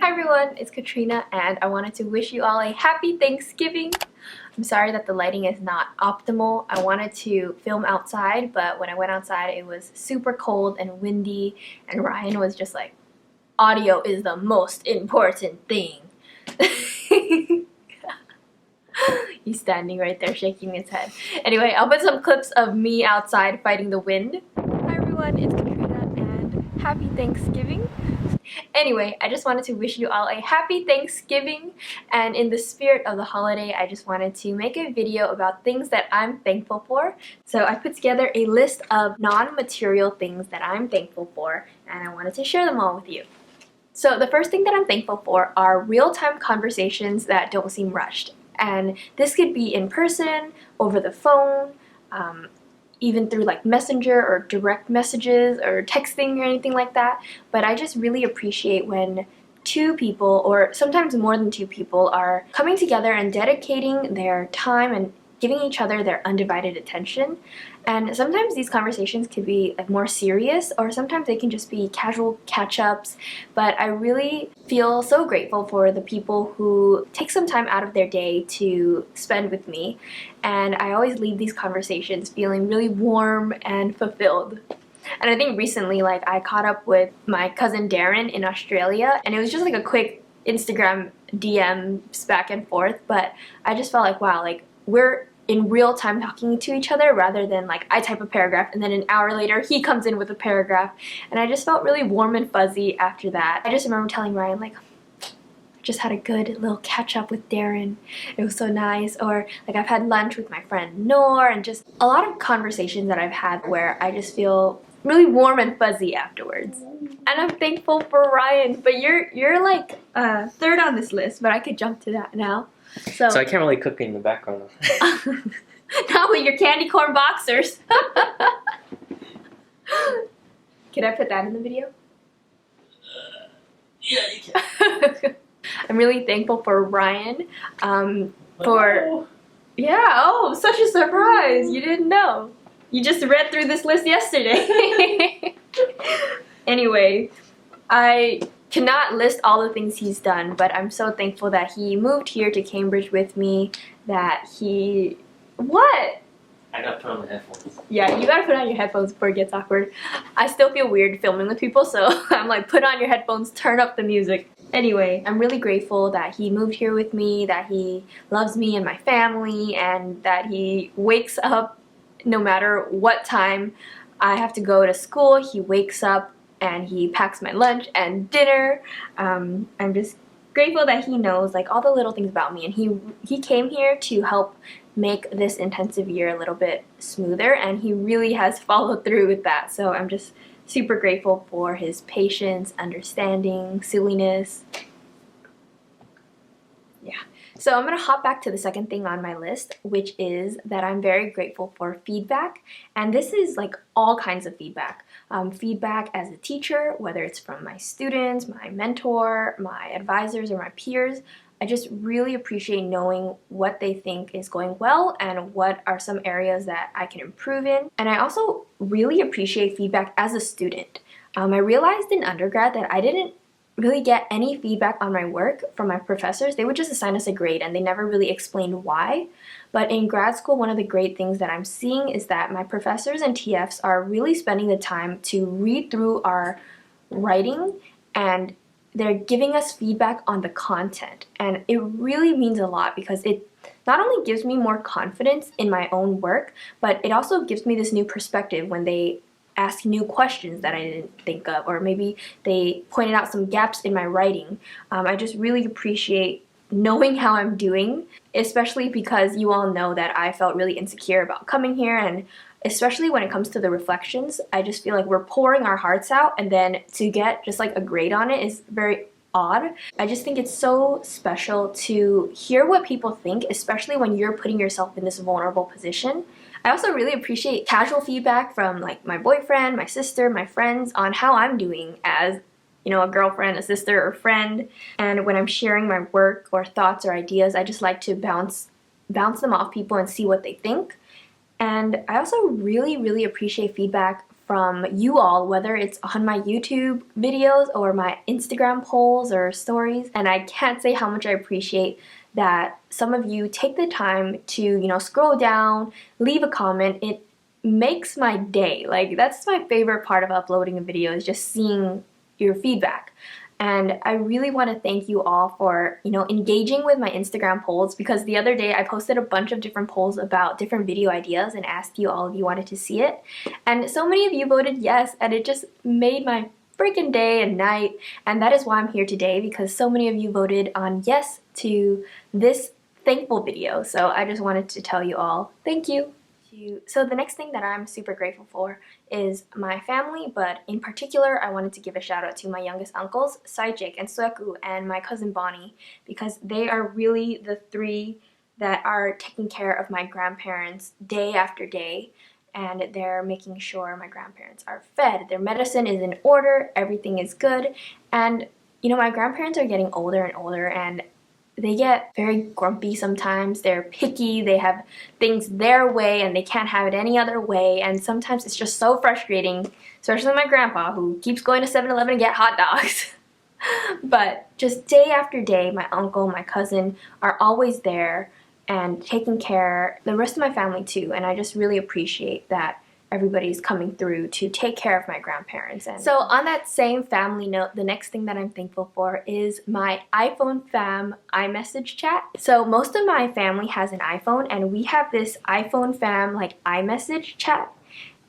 Hi everyone, it's Katrina and I wanted to wish you all a happy Thanksgiving. I'm sorry that the lighting is not optimal. I wanted to film outside, but when I went outside it was super cold and windy and Ryan was just like, audio is the most important thing. He's standing right there shaking his head. Anyway, I'll put some clips of me outside fighting the wind. Hi everyone, it's Katrina and happy Thanksgiving. Anyway, I just wanted to wish you all a happy Thanksgiving, and in the spirit of the holiday, I just wanted to make a video about things that I'm thankful for. So I put together a list of non-material things that I'm thankful for, and I wanted to share them all with you. So the first thing that I'm thankful for are real-time conversations that don't seem rushed. And this could be in person, over the phone, even through like messenger or direct messages or texting or anything like that. But I just really appreciate when two people, or sometimes more than two people, are coming together and dedicating their time and giving each other their undivided attention. And sometimes these conversations could be like more serious, or sometimes they can just be casual catch-ups, but I really feel so grateful for the people who take some time out of their day to spend with me, and I always leave these conversations feeling really warm and fulfilled. And I think recently, like, I caught up with my cousin Darren in Australia, and it was just like a quick Instagram DMs back and forth, but I just felt like, wow, like, we're in real time talking to each other rather than like I type a paragraph and then an hour later he comes in with a paragraph, and I just felt really warm and fuzzy after that. I just remember telling Ryan, like, just had a good little catch up with Darren, it was so nice. Or like I've had lunch with my friend Noor, and just a lot of conversations that I've had where I just feel really warm and fuzzy afterwards. And I'm thankful for Ryan, but you're like third on this list, but I could jump to that now. So I can't really cook in the background. Not with your candy corn boxers. Can I put that in the video? Yeah, you can. I'm really thankful for Ryan. Yeah, such a surprise. You didn't know. You just read through this list yesterday. Anyway, I cannot list all the things he's done, but I'm so thankful that he moved here to Cambridge with me, that he... What? I gotta put on the headphones. Yeah, you gotta put on your headphones before it gets awkward. I still feel weird filming with people, so I'm like, put on your headphones, turn up the music. Anyway, I'm really grateful that he moved here with me, that he loves me and my family, and that he wakes up no matter what time I have to go to school. He wakes up and he packs my lunch and dinner. I'm just grateful that he knows like all the little things about me, and he came here to help make this intensive year a little bit smoother, and he really has followed through with that. So I'm just super grateful for his patience, understanding, silliness. Yeah. So I'm going to hop back to the second thing on my list, which is that I'm very grateful for feedback. And this is like all kinds of feedback. Feedback as a teacher, whether it's from my students, my mentor, my advisors, or my peers. I just really appreciate knowing what they think is going well and what are some areas that I can improve in. And I also really appreciate feedback as a student. I realized in undergrad that I didn't really get any feedback on my work from my professors. They would just assign us a grade and they never really explained why. But in grad school, one of the great things that I'm seeing is that my professors and TFs are really spending the time to read through our writing, and they're giving us feedback on the content. And it really means a lot because it not only gives me more confidence in my own work, but it also gives me this new perspective when they ask new questions that I didn't think of, or maybe they pointed out some gaps in my writing. I just really appreciate knowing how I'm doing, especially because you all know that I felt really insecure about coming here, and especially when it comes to the reflections, I just feel like we're pouring our hearts out, and then to get just like a grade on it is very odd. I just think it's so special to hear what people think, especially when you're putting yourself in this vulnerable position. I also really appreciate casual feedback from like my boyfriend, my sister, my friends on how I'm doing as, you know, a girlfriend, a sister, or friend. And when I'm sharing my work or thoughts or ideas, I just like to bounce them off people and see what they think. And I also really appreciate feedback from you all, whether it's on my YouTube videos or my Instagram polls or stories. And I can't say how much I appreciate that some of you take the time to, you know, scroll down, leave a comment. It makes my day. Like, that's my favorite part of uploading a video, is just seeing your feedback. And I really want to thank you all for, you know, engaging with my Instagram polls, because the other day I posted a bunch of different polls about different video ideas and asked you all if you wanted to see it. And so many of you voted yes, and it just made my freaking day and night. And that is why I'm here today, because so many of you voted on yes to this thankful video. So I just wanted to tell you all thank you. So the next thing that I'm super grateful for is my family, but in particular I wanted to give a shout out to my youngest uncles, Saijik and Sueku, and my cousin Bonnie, because they are really the three that are taking care of my grandparents day after day, and they're making sure my grandparents are fed, their medicine is in order, everything is good. And you know, my grandparents are getting older and older, and they get very grumpy sometimes. They're picky, they have things their way and they can't have it any other way, and sometimes it's just so frustrating, especially my grandpa, who keeps going to 7-Eleven to get hot dogs. But just day after day, my uncle, my cousin are always there and taking care, the rest of my family too, and I just really appreciate that everybody's coming through to take care of my grandparents. And so on that same family note, the next thing that I'm thankful for is my iPhone fam iMessage chat. So most of my family has an iPhone, and we have this iPhone fam like iMessage chat,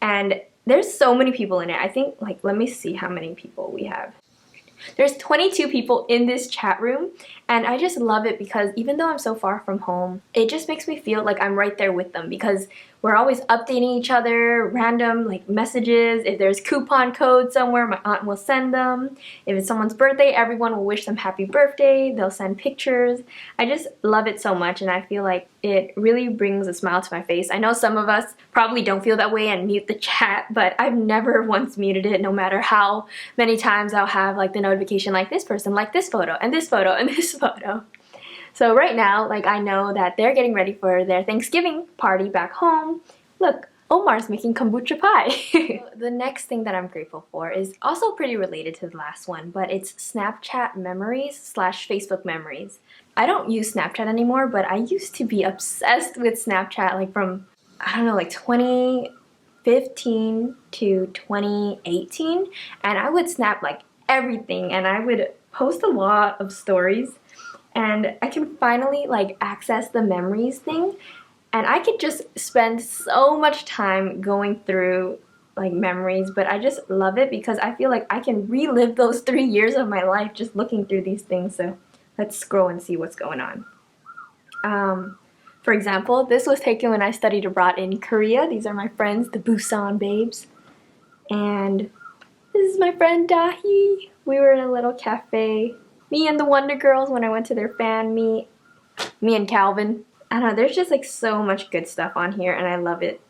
and there's so many people in it. I think, like, let me see how many people we have. There's 22 people in this chat room, and I just love it because even though I'm so far from home, it just makes me feel like I'm right there with them, because we're always updating each other, random like messages. If there's coupon codes somewhere, my aunt will send them. If it's someone's birthday, everyone will wish them happy birthday. They'll send pictures. I just love it so much, and I feel like it really brings a smile to my face. I know some of us probably don't feel that way and mute the chat, but I've never once muted it, no matter how many times I'll have like the notification like this person liked this photo and this photo and this photo. So right now, like, I know that they're getting ready for their Thanksgiving party back home. Look, Omar's making kombucha pie. The next thing that I'm grateful for is also pretty related to the last one, but it's Snapchat memories / Facebook memories. I don't use Snapchat anymore, but I used to be obsessed with Snapchat, like from, I don't know, like 2015 to 2018, and I would snap like everything, and I would post a lot of stories. And I can finally like access the memories thing, and I could just spend so much time going through like memories, but I just love it because I feel like I can relive those 3 years of my life just looking through these things. So let's scroll and see what's going on. For example, this was taken when I studied abroad in Korea. These are my friends, the Busan babes. And this is my friend Dahi. We were in a little cafe. Me and the Wonder Girls when I went to their fan meet. Me and Calvin. I don't know, there's just like so much good stuff on here, and I love it.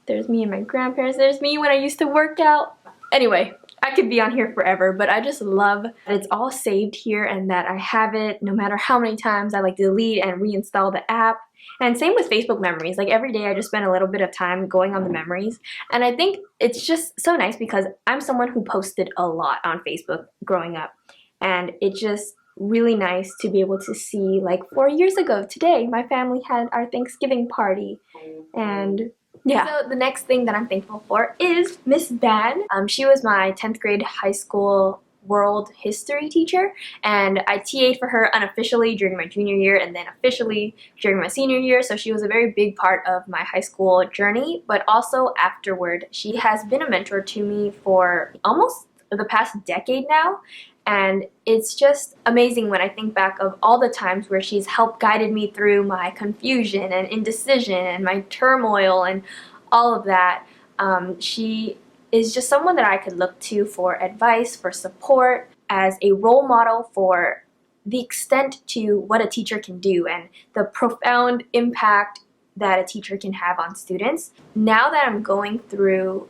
There's me and my grandparents. There's me when I used to work out. Anyway, I could be on here forever, but I just love that it's all saved here and that I have it no matter how many times I like delete and reinstall the app. And same with Facebook memories. Like every day I just spend a little bit of time going on the memories. And I think it's just so nice because I'm someone who posted a lot on Facebook growing up. And it's just really nice to be able to see, like 4 years ago today, my family had our Thanksgiving party. And yeah. So the next thing that I'm thankful for is Miss Ban. She was my 10th grade high school world history teacher, and I TA'd for her unofficially during my junior year and then officially during my senior year, so she was a very big part of my high school journey, but also afterward. She has been a mentor to me for almost the past decade now, and it's just amazing when I think back of all the times where she's helped guided me through my confusion and indecision and my turmoil and all of that. She is just someone that I could look to for advice, for support, as a role model for the extent to what a teacher can do and the profound impact that a teacher can have on students. Now that I'm going through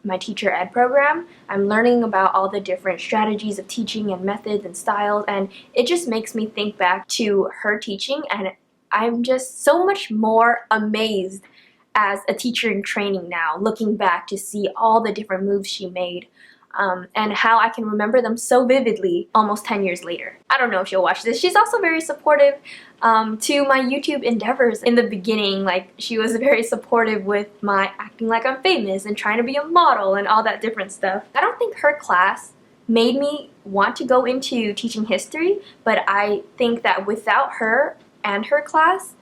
my teacher ed program, I'm learning about all the different strategies of teaching and methods and styles, and it just makes me think back to her teaching, and I'm just so much more amazed as a teacher in training now, looking back to see all the different moves she made. And how I can remember them so vividly almost 10 years later. I don't know if she'll watch this. She's also very supportive to my YouTube endeavors. In the beginning, like, she was very supportive with my acting like I'm famous and trying to be a model and all that different stuff. I don't think her class made me want to go into teaching history, but I think that without her and her class,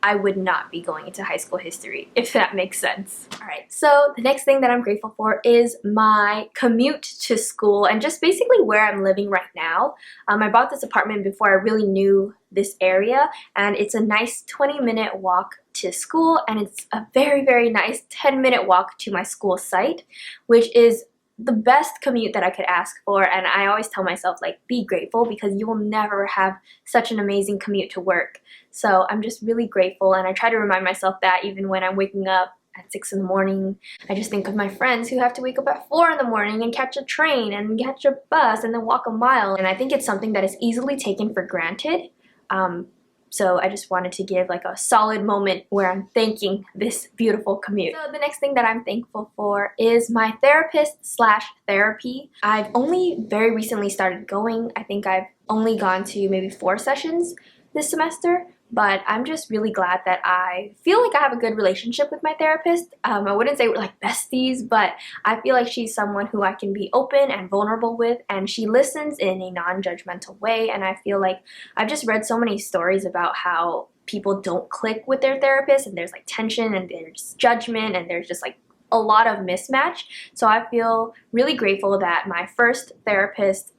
I would not be going into high school history, if that makes sense. Alright, so the next thing that I'm grateful for is my commute to school and just basically where I'm living right now. I bought this apartment before I really knew this area, and it's a nice 20-minute walk to school, and it's a very, very nice 10-minute walk to my school site, which is the best commute that I could ask for. And I always tell myself, like, be grateful, because you will never have such an amazing commute to work. So I'm just really grateful, and I try to remind myself that even when I'm waking up at 6 in the morning. I just think of my friends who have to wake up at 4 in the morning and catch a train and catch a bus and then walk a mile, and I think it's something that is easily taken for granted. So I just wanted to give like a solid moment where I'm thanking this beautiful commute. So the next thing that I'm thankful for is my therapist/therapy. I've only very recently started going. I think I've only gone to maybe 4 sessions this semester, but I'm just really glad that I feel like I have a good relationship with my therapist. I wouldn't say we're like besties, but I feel like she's someone who I can be open and vulnerable with, and she listens in a non-judgmental way. And I feel like I've just read so many stories about how people don't click with their therapist, and there's like tension and there's judgment and there's just like a lot of mismatch. So I feel really grateful that my first therapist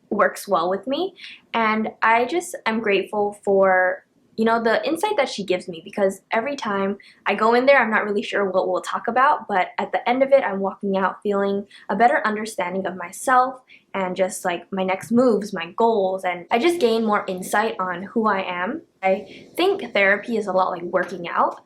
works well with me, and I just am grateful for the insight that she gives me, because every time I go in there, I'm not really sure what we'll talk about, but at the end of it, I'm walking out feeling a better understanding of myself and just like my next moves, my goals, and I just gain more insight on who I am. I think therapy is a lot like working out.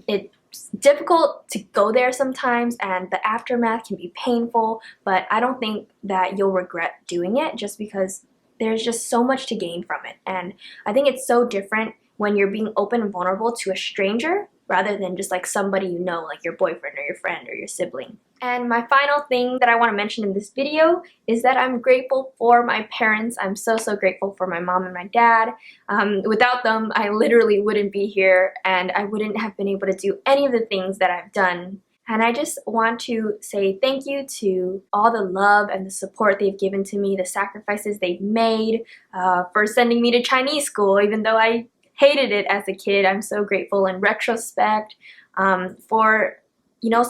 It's difficult to go there sometimes, and the aftermath can be painful, but I don't think that you'll regret doing it, just because there's just so much to gain from it. And I think it's so different when you're being open and vulnerable to a stranger rather than just like somebody you know, like your boyfriend or your friend or your sibling. And my final thing that I want to mention in this video is that I'm grateful for my parents. I'm so grateful for my mom and my dad. Without them, I literally wouldn't be here, and I wouldn't have been able to do any of the things that I've done. And I just want to say thank you to all the love and the support they've given to me, the sacrifices they've made, for sending me to Chinese school, even though I hated it as a kid. I'm so grateful in retrospect, for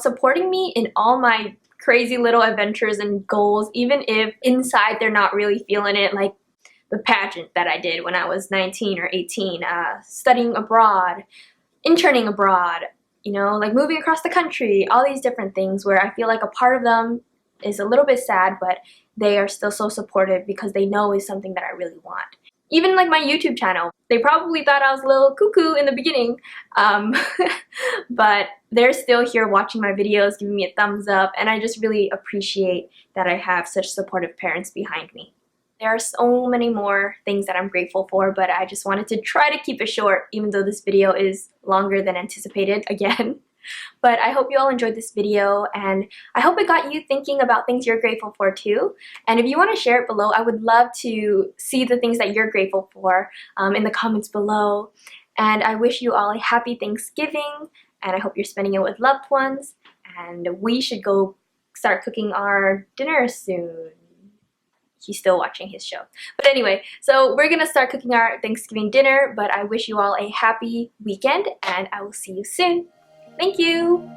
supporting me in all my crazy little adventures and goals, even if inside they're not really feeling it, like the pageant that I did when I was 19 or 18, studying abroad, interning abroad, like moving across the country, all these different things where I feel like a part of them is a little bit sad, but they are still so supportive because they know it's something that I really want. Even like my YouTube channel, they probably thought I was a little cuckoo in the beginning, but they're still here watching my videos, giving me a thumbs up, and I just really appreciate that I have such supportive parents behind me. There are so many more things that I'm grateful for, but I just wanted to try to keep it short, even though this video is longer than anticipated again. But I hope you all enjoyed this video, and I hope it got you thinking about things you're grateful for too. And if you want to share it below, I would love to see the things that you're grateful for in the comments below. And I wish you all a happy Thanksgiving, and I hope you're spending it with loved ones. And we should go start cooking our dinner soon. He's still watching his show. But anyway, so we're gonna start cooking our Thanksgiving dinner, but I wish you all a happy weekend, and I will see you soon. Thank you!